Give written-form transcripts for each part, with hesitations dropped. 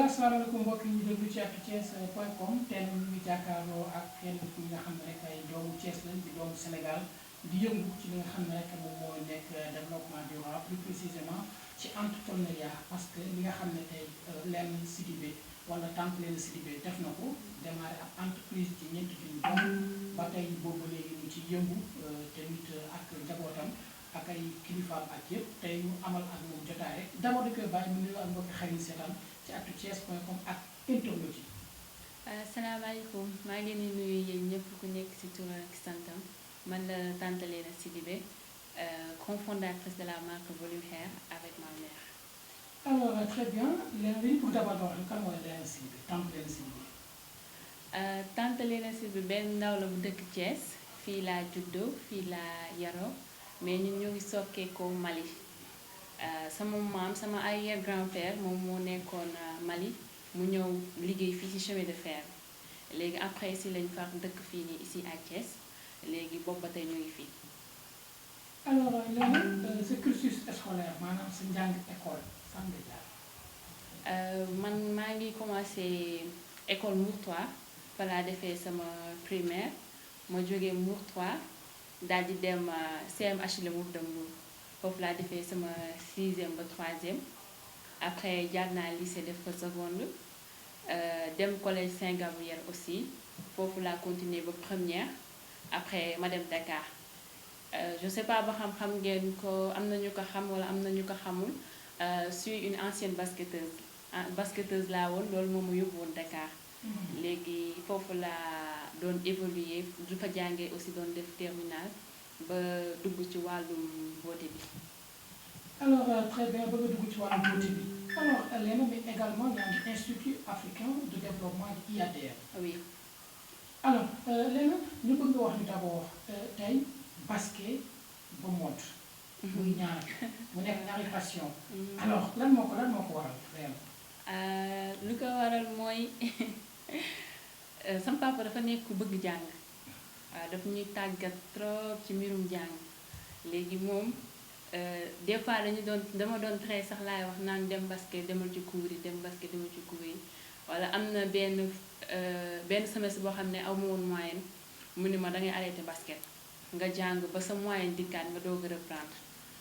asalaamaaleykum mbokk yi ñu déglu ci actuthies.com tey ñu ngi jàkkaarloo ak kenn ku nga xam ne rek ay doomu Thiès lañ di doomu Sénégal di yëngu ci li nga xam ne rek moom moo nekk développement durable plus précisément ci entrepreneuriat parce que li nga xam ne tey Léne Sidibé wala tànk Léne Sidibé def na ko démarré ab entreprise ci ñeenti junni doom ba tey boobu léegi ñu ci yëngu tamit ak njabootam ak ay kilifaam ak yëpp tey ñu amal ak moom jotaay rek d'abord da koy bàyyi mu nuyu ak mbokki xarit seetaan ci actuthies.com ak internet yi. asalaamaaleykum maa ngi leen di nuyu yéen ñëpp ku nekk ci turam ak santam man la tante Léne Sidibé cofondatrice de la marque Volume Hair avec ma mère. alors très bien Léne pour d'abord wax kan mooy Léne Sidibé tante Léne Sidibé. tante Léne Sidibé benn ndaw la bu dëkk Thiès fii laa juddoo fii laa yaroo mais ñun ñoo ngi sokkeekoo Mali. sama maam sama arrière grand-père moom moo nekkoon Mali mu ñëw liggéey fii ci chemin de fer léegi après si lañ far dëkk fii nii ici à Thiès léegi boobu ba tey ñu ngi fii. alors Léne sa cursus scolaire maanaam sa njàng école fan nga jaar. man maa ngi commencé école Mbour 3 fa laa defee sama primaire ma jógee Mbour 3 daal di dem CMHL Mbour de Mbour. foofu laa defee sama 6e ba 3e après jaar naa lycée def ko seconde dem collège Saint-Gabriel aussi foofu laa continuer ba première après ma dem Dakar je sais pas ba xam ngeen ko am na ñu ko xam wala am na ñu ko xamul suis une ancienne basketteuse laa woon loolu moom ma yóbbu woon Dakar léegi foofu laa doon évoluer du fa jàngee aussi doon def terminal ba dugg ci wàllum beauté bi. alors très bien ba nga dugg ci wàllum beauté bi alors Léne mais également yaa ngi institut africain de développement di IADR. oui. alors Léne ñu bëgg nga wax ni d'abord tey basket ba mode. muy ñaar mu nekk ñaari passion. alors lan moo ko waral Léne. lu ko waral mooy sama papa dafa nekk ku bëgg jàng. waaw daf ñuy tàggat trop ci mbirum jàng léegi moom des fois dama doon trait sax laay wax naan dem basket demal ci cours yi dem basket demal ci cours yi wala am na benn semestre boo xam ne aw ma woon moyenne mu ni ma dangay arrêté basket nga jàng ba sa moyenne dikkaat nga doog a reprendre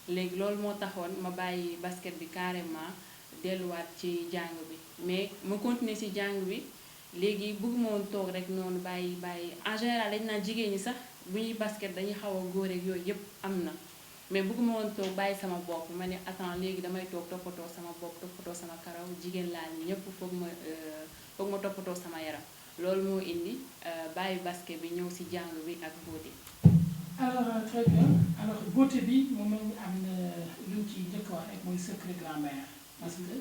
léegi loolu moo taxoon ma bàyyi basket bi carrément delluwaat ci jàng bi mais ma continuer ci jàng bi léegi bëgguma woon toog rek noonu bàyyi en général dañ naan jigéen ñi sax bu ñuy basket dañuy xaw a góor ak yooyu yëpp am na mais bëgguma woon toog bàyyi sama bopp ma ne attends léegi damay toog toppatoo sama bopp toppatoo sama karaw jigéen laa ni ñëpp foog ma toppatoo sama yaram loolu moo indi bàyyi basket bi ñëw ci jàng bi ak beauté. alors très bien alors beauté bi moom lañu am na luñ ci njëkk wax rek mooy secret grand-mère parce que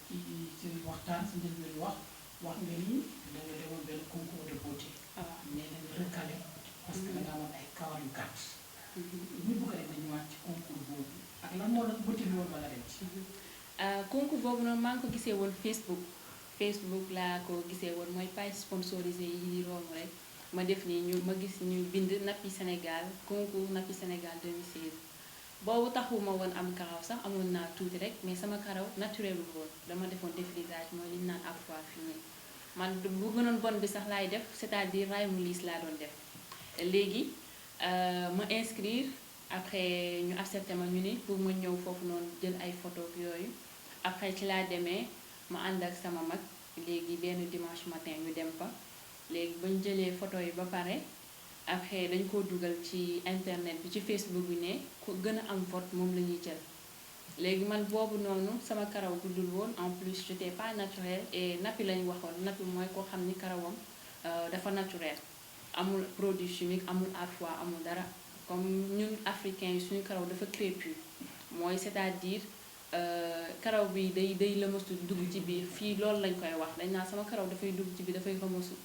ci waxtaan si njëlbeen wax nga ni da nga demoon benn concours de beauté. waaw nee nañ recalé parce que da nga amoon ay kawar yu gàtt. ñu bëgg rek dañu ñëwaat ci concours boobu ak lan moo la beauté bi woon ba nga dem ci. concours boobu noonu maa ngi ko gisee woon Facebook laa ko gisee woon mooy page sponsorisé yi di romb rek ma def nii ma gis ñu bind Napi Sénégal concours Napi Sénégal 2016 boobu taxuma woon am karaw sax amoon naa tuuti rek mais sama karaw naturel bu woon dama defoon défrisage mooy li ñu naan afro fini man bu gënoon bon bi sax laay def c'est-à-dire raay mu liis laa doon def léegi ma inscrire après ñu accepté ma ñu ni pour ma ñëw foofu noonu jël ay photo yooyu après ci laa demee ma ànd ak sama mag léegi benn dimanche matin ñu dem fa léegi ba ñu jëlee photo yi ba pare après dañ ko dugal ci internet bi ci Facebook bi ne ku gën a am vote moom la ñuy jël léegi man boobu noonu sama karaw guddul woon en plus j'étais pas naturel et Napi lañu waxoon Napi mooy koo xam ni karawam dafa naturel amul produit chimique amul arfoi amul dara comme ñun africains yi suñu karaw dafa crépus mooy c'est-à-dire karaw bi day lëmasu dugg ci biir fii loolu lañ koy wax dañ naan sama karaw dafay dugg ci biir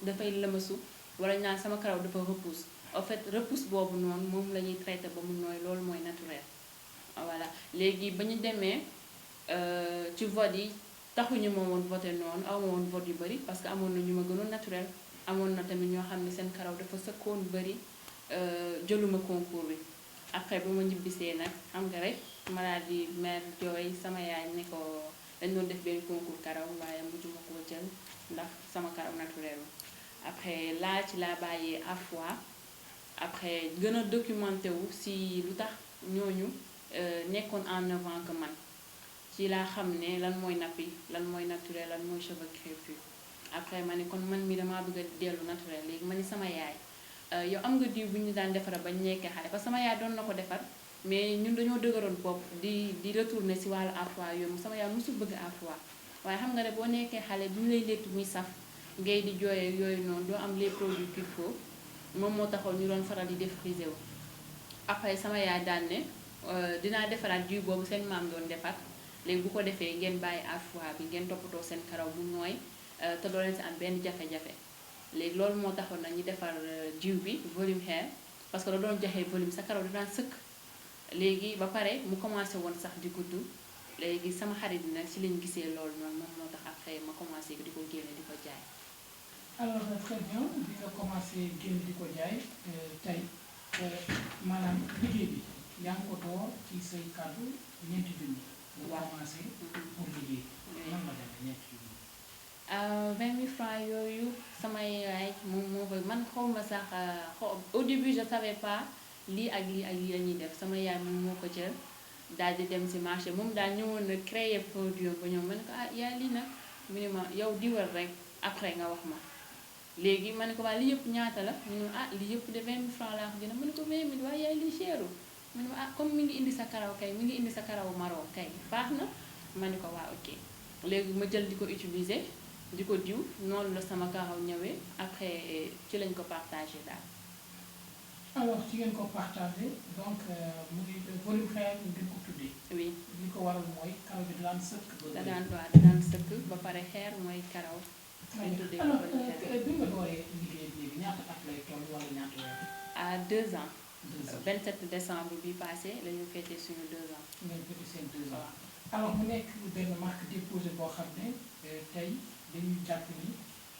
dafay lëmasu wala ñu naan sama karaw dafa repousse en fait repousse boobu noonu moom la ñuy traité ba mu nooy loolu mooy naturel voilà léegi ba ñu demee ci vote yi taxuñu ma woon voté noonu aw ma woon vote yu bëri parce que amoon na ñu ma gënoon naturel amoon na tamit ñoo xam ne seen karaw dafa sëkkoon bëri jëluma concours bi après ba ma ñibbisee nag xam nga rek ma daal di mer jooy sama yaay ne ko dañ doon def benn concours karaw waaye mujjuma koo jël ndax sama karaw naturel après ci laa bàyyee à fois après gën a documenté wu si lu tax ñooñu nekkoon en avant que man ci laa xam ne lan mooy nappi lan mooy naturel lan mooy cheveux crépus après ma ne kon man mi damaa bëgg a dellu naturel léegi ma ni sama yaay yow am nga diw bu ñu daan defara bañ nekkee xale parce que sama yaay doon na ko defar mais ñun dañoo dëgëroon bopp di retourner si wàllu afro yooyu sama yaay mosul bëgg afro waaye xam nga ne boo nekkee xale bu ñu lay léttu muy saf ngay di jooyee yooyu noonu doo am les produits qu'il faut moom moo taxoon ñu doon faral di def frisé wu après sama yaay daan ne dinaa defaraat diw boobu seen maam doon defar léegi bu ko defee ngeen bàyyi afro bi ngeen toppatoo seen karaw bu nooy te doo leen si am benn jafe-jafe léegi loolu moo taxoon na ñu defar diw bi volume hair parce que da doon joxe volume sa karaw da daan sëkk léegi ba pare mu commencé woon sax di gudd léegi sama xarit bi nag si lañ gisee loolu noonu moom moo tax après ma commencé di ko génne di ko jaay. alors très bien bi nga commencé génn di ko jaay tey maanaam liggéey bi yaa ngi ko door ci say kàddu ñeenti junni. nga commencé pour liggéey. nan la demee ñeenti junni. 20 000 francs yooyu samay yaay moom moo koy man xaw ma sax au début je savais pas lii ak lii ak lii la ñuy def sama yaay moom moo ko jël daal di dem si marché moom daal ñëwoon na créer produit ba ñoom ma ne ko yaay lii nag mu ne ma yow diwal rek après nga wax ma léegi ma ne ko waa lii yëpp ñaata la mu ne ma lii yëpp de 20 000 francs laa ko jënd ma ne ko 20 000 waaye yaay lii cherul mu ne ma comme mi ngi indi sa karaw kay mi ngi indi sa karaw marron kay baax na ma ne ko waa ok léegi ma jël di ko utiliser di ko diw noonu la sama karaw ñëwee après ci lañ ko partagé daal. alors ci ngeen ko partagé donc mu ngi volume hair ngeen ko tuddee. oui li ko waral mooy karaw bi daan sëkk. da daan sëkk ba pare hair mooy karaw. ñu tuddee ko alors volume hair. bi nga dooree liggéey bi léegi ñaata at lay toll wala ñaata weer. à 2 ans. 2 ans 27 décembre bi passé la ñu fêté suñu 2 ans. ngeen ko seen 2 ans. alors mu nekk benn marque déposée boo xam ne tey dañuy jàpp ni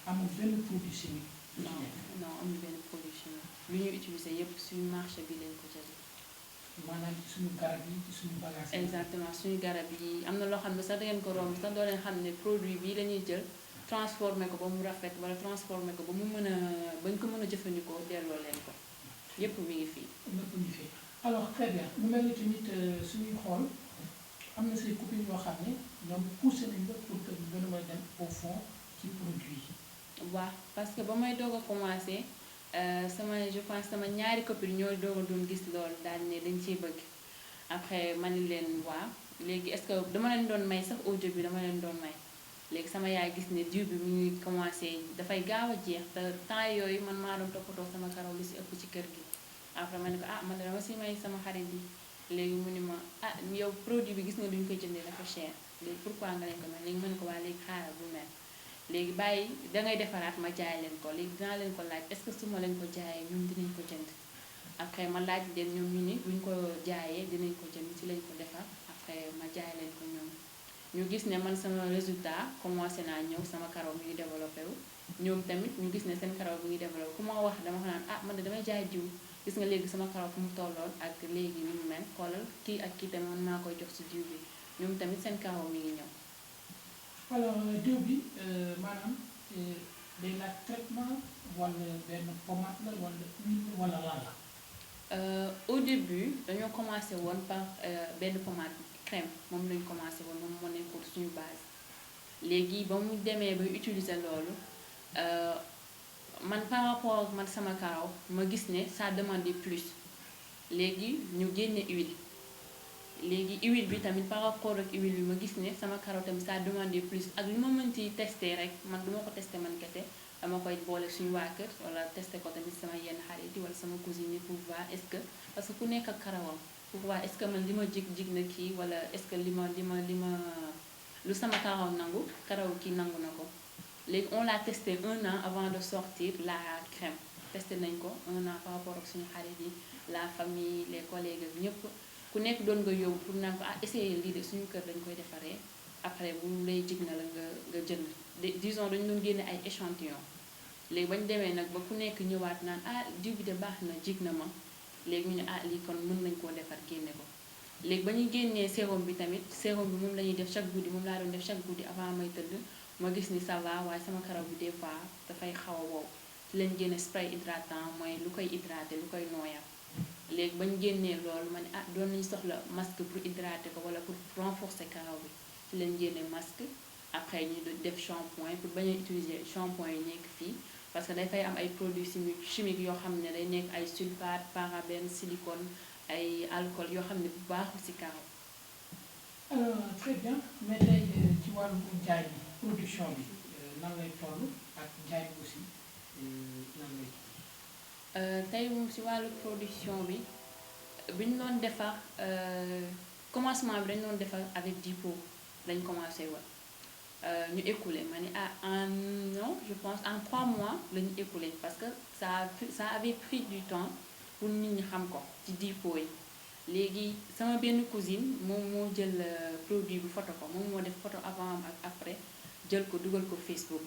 amul benn produit chimique. non amul benn produit chimique lu ñu utilisé yëpp suñu marché bi lañ ko jëlee. maanaam ci suñu garab yi ci suñu bagage yi. exactement suñu garab yi am na loo xam ne sax da ngeen ko romb sax doo leen xam ne produit bii lañuy jël transformé ko ba mu rafet wala transformé ko ba mu mën a bañ ko mën a jëfandikoo delloo leen ko yëpp mi ngi fii. lépp ñu fi alors très bien mu mel ni tamit suñuy xool am na say copines yoo xam ne ñoom poussé nañ la pour que ñu gën a mën a dem au fond ci produit yi. waaw parce que ba may doog a commencé je pense sama ñaari copines ñoo doog a doon gis loolu daal ne dañ ciy bëgg après ma ne leen waaw léegi est-ce que dama leen doon may sax audio bi dama leen doon may léegi sama yaay gis ne diw bi mu ngi commencé dafay gaaw a jeex te temps yooyu man maa doon toppatoo sama karaw li si ëpp ci kër gi après ma ne ko man dama si may sama xarit yi léegi mu ne ma yow produit bi gis nga duñ koy jëndee dafa cher léegi pourquoi nga leen ko may léegi ma ne ko waa léegi xaaral bu mel léegi bàyyi dangay defaraat ma jaay leen ko léegi dinaa leen ko laaj est-ce que su ma leen ko jaayee ñoom dinañ ko jënd après ma laaj leen ñoom ñu ni buñ ko jaayee dinañ ko jënd ci lañ ko defar après ma jaay leen ko ñoom ñu gis ne man sama résultat commencé naa ñëw sama karaw mi ngi développé wu ñoom tamit ñu gis ne seen karaw bi ngi développé ku ma wax dama ko naan man de damay jaay diw gis nga léegi sama karaw fu mu tolloon ak léegi ni mu mel xoolal kii ak kii tamit man maa koy jox ci diw bi ñoom tamit seen karaw mi ngi ñëw. alors diw bi maanaam day laaj traitement wala benn pommade la wala huile wala lan la. au début dañoo commencé woon par benn pommade crème moom lañu commencé woon moom moo nekkoon suñu base léegi ba mu demee ba utiliser loolu man par rapport ak man sama karaw ma gis ne ça demandait plus léegi ñu génne huile léegi huile bi tamit par rapport ak huile bi ma gis ne sama karaw tamit ça demandait plus ak li ma mën ci testé rek man duma ko testé man kese dama koy boole suñu waa kër wala testé ko tamit sama yenn xarit yi wala sama cousine yi pour voir est-ce que parce que ku nekk ak karawam pour voir est-ce que man li ma jig na kii wala est-ce que li ma lu sama karaw nangu karaw kii nangu na ko léegi on l'a testé 1 an avant de sortir la crème testé nañ ko 1 an par rapport ak suñu xarit yi la famille les collègues ak ñëpp ku nekk doon nga yóbbu pour naan ko essayer lii de suñu kër dañ koy defaree après bu lay jig na la nga jënd disons dañu doon génne ay échantillon léegi bañ demee nag ba ku nekk ñëwaat naan diw bi de baax na jig na ma léegi ñu ne lii kon mën nañ koo defar génne ko léegi ba ñuy génnee sérum bi tamit sérum bi moom la ñuy def chaque guddi moom laa doon def chaque guddi avant may tëdd ma gis ni ça va waaye sama karaw bi des fois dafay xaw a wow ci lañ génne spray hydratant mooy lu koy hydraté lu koy nooyal léegi ba ñu génnee loolu ma ne doon nañu soxla masque pour hydrater ko wala pour renforcer karaw bi ci lañ génne masque après ñu def shampoing pour bañ a utiliser shampoing yi nekk fii parce que dafay am ay produits chimiques yoo xam ne day nekk ay sulfate parabène silicone ay alcool yoo xam ne bu baaxul ci karaw. alors très bien mais tey ci wàllu jaay bi production bi nan lay toll ak jaay bi aussi nan lay tey moom ci wàllu production bi bi ñu doon defar commencement bi dañu doon defar avec 10 pots lañ commencé woon ñu écoulé ma ni non je pense en 3 mois la ñu écoulé parce que ça avait pris du temps pour nit ñi xam ko ci 10 pots yi léegi sama benn cousine moom moo jël produit bi photo ko moom moo def photo avant ak après jël ko dugal ko Facebook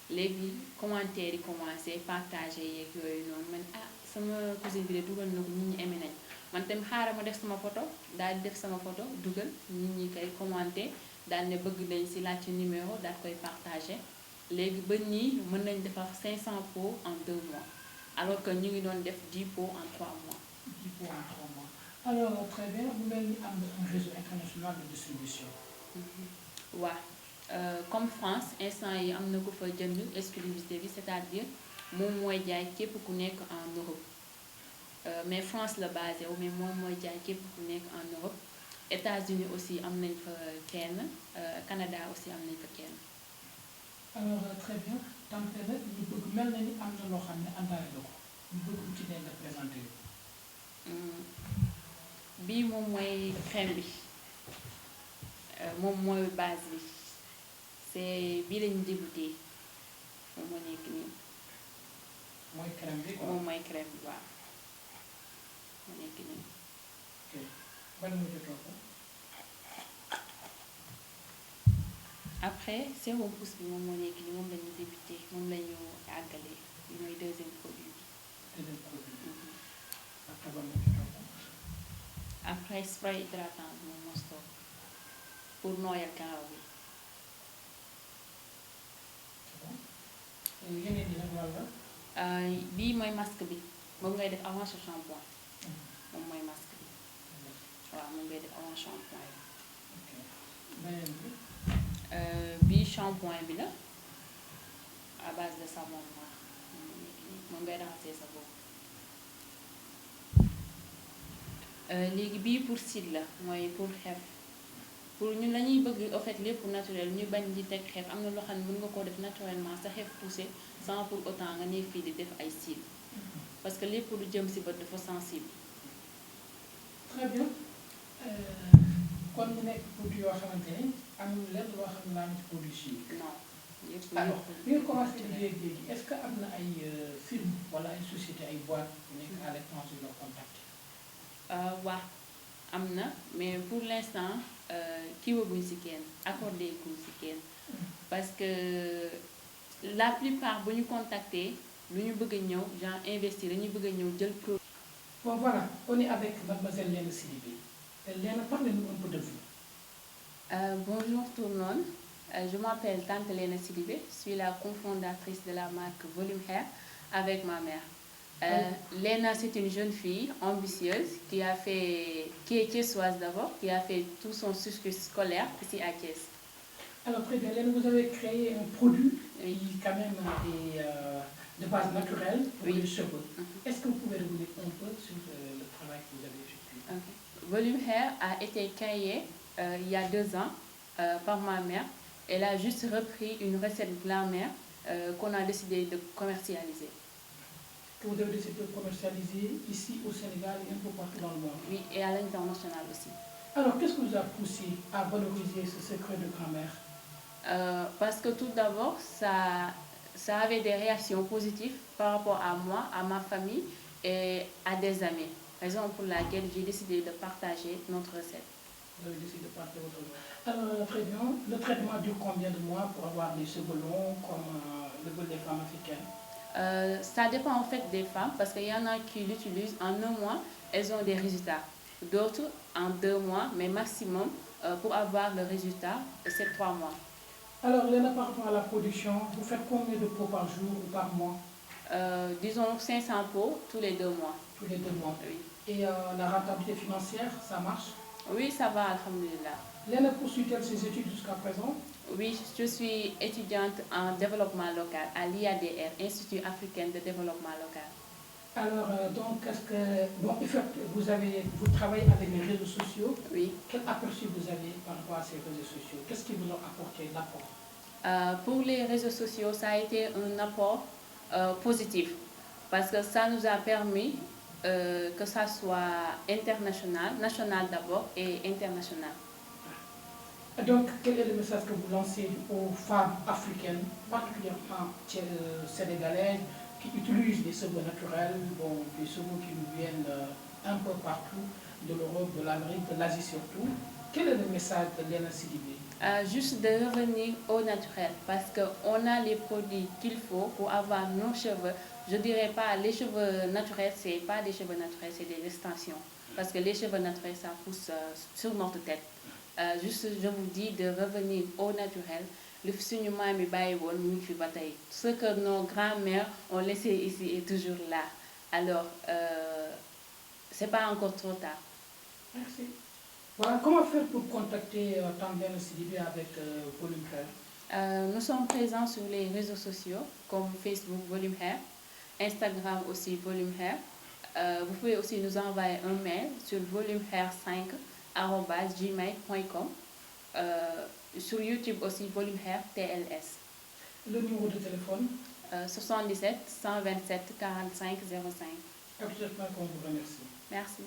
léegi commentaire yi commencé partagé yeeg yooyu noonu man sama cousine bi de dugal na ko nit ñi aimé nañ man tamit xaaral ma def sama photo daal di def sama photo dugal nit ñi koy commenté daal ne bëgg nañ ci laajte numéro daal koy partagé léegi ba nii mën nañ defar 500 pots en 2 mois alors que ñu ngi doon def 10 pots en 3 mois. 10 pots en 3 mois alors très bien bu mel ni am na un réseau international de distribution. waaw comme France instant yi am na ko fa jënd exclusivité bi c'est-à-dire moom mooy jaay képp ku nekk en Europe mais France la basé wu mais moom mooy jaay képp ku nekk en Europe États-Unis aussi am nañ fa kenn Canada aussi am nañ fa kenn. alors très bien tante nag ñu bëgg mel na ni am na loo xam ne àndaale na ko ñu bëgg ci dee nga présenté ko. bii moom mooy crème bi moom mooy base bi c'est bii lañu débuté moom moo nekk nii. mooy crème bi quoi moom mooy crème bi waaw moo nekk nii. ok ban moo jotoo ko. après sérum pousse bi moom moo nekk nii moom lañu débuté moom lañu àggale bi mooy deuxième produit bi. deuxième produit bi. après ban moo jotoo ko. après spray hydratant bi moom moo stop pour nooyal karaw bi. yeneen yi nag wàll la. bii mooy masque bi moom ngay def avant sa shampoing. moom mooy masque bi waaw moom ngay def avant shampoing ok beneen bi. bii shampoing bi la à base de savon noir moom ngay raxasee sa bopp. léegi bii pour cils la mooy pour xef pour ñun lañuy bëgg en fait lépp naturel ñu bañ di teg xef am na loo xam ne mën nga koo def naturellement sa xef poussé sans pour autant nga ne fii di def ay cils parce que lépp lu jëm ci bët dafa sensible. très bien kon mu nekk produit yoo xamante ne amul lenn loo xam ne laa am ci produit chimique. non yëpp alors bi nga commencé liggéey léegi est-ce que am na ay firme wala ay société ay boîte yu nekk à l'étranger yoo contacté. waaw am na mais pour l'instant kiiwaguñ ci kenn accordé guñ ci kenn parce que la plupart bu ñu contacter lu ñu bëgg a ñëw genre investir dañuy bëgg a ñëw jël produit. bon voilà on est avec mademoiselle Léna Sidibé. Léna, parlez-nous un peu de vous. Bonjour tout le monde, je m'appelle Tante Léna Sidibé, je suis la cofondatrice de la marque Volume Hair avec ma mère. Léna, c'est une jeune fille ambitieuse qui est thiessoise d'abord, qui a fait tout son cursus scolaire ici à Thiès. Alors très bien, Léna, vous avez créé un produit qui quand même est de base naturelle pour les cheveux. Est-ce que vous pouvez revenir un peu sur le travail que vous avez effectué? Volume Hair a été créé il y a 2 ans par ma mère. Elle a juste repris une recette de la mère qu'on a décidé de commercialiser. Que vous avez décidé de commercialiser ici au Sénégal et un peu partout dans le monde. Oui, et à l'international aussi. Alors, qu'est-ce que vous a poussé à valoriser ce secret de grand-mère? Parce que tout d'abord, ça avait des réactions positives par rapport à moi, à ma famille et à des amis. Raison pour laquelle j'ai décidé de partager notre recette. Vous avez décidé de partager votre recette. Alors, très bien. Le traitement dure combien de mois pour avoir des cheveux longs comme le veulent les femmes africaines? Ça dépend en fait des femmes parce qu'il y en a qui l'utilisent en 1 mois, elles ont des résultats. D'autres en 2 mois, mais maximum pour avoir le résultat, c'est 3 mois. Alors, Léna, par rapport à la production, vous faites combien de pots par jour ou par mois? Disons 500 pots tous les 2 mois. Tous les 2 mois. Oui. Et la rentabilité financière, ça marche? Oui, ça va, alhamdulillah. Léna poursuit-elle ses études jusqu'à présent? Oui, je suis étudiante en développement local à l'IADR, Institut africain de développement local. Alors, donc, est-ce que, bon, en fait, vous travaillez avec les réseaux sociaux. Oui. Quel aperçu vous avez par rapport à ces réseaux sociaux? Qu'est-ce qui vous ont apporté l'apport? Pour les réseaux sociaux, ça a été un apport positif parce que ça nous a permis que ça soit international, national d'abord et international. Donc, quel est le message que vous lancez aux femmes africaines, particulièrement sénégalaises, qui utilisent des cheveux naturels, bon, des cheveux qui nous viennent un peu partout, de l'Europe, de l'Amérique, de l'Asie surtout? Quel est le message de Léna Sidibé? Juste de revenir au naturel parce qu'on a les produits qu'il faut pour avoir nos cheveux. Je dirais pas les cheveux naturels, c'est pas des cheveux naturels, c'est des extensions. Parce que les cheveux naturels, ça pousse sur notre tête. Juste, je vous dis de revenir au naturel. Le ce que nos grands-mères ont laissé ici est toujours là. Alors, c'est pas encore trop tard. Merci. Voilà, comment faire pour contacter Léna Sidibé avec Volume Hair? Nous sommes présents sur les réseaux sociaux comme Facebook Volume Hair, Instagram aussi Volume Hair. Vous pouvez aussi nous envoyer un mail sur volumehair5@gmail.com. Sur YouTube aussi Volume Hair TLS. Le numéro de téléphone? 77 127 45 05. Actuellement, on vous remercie. Merci.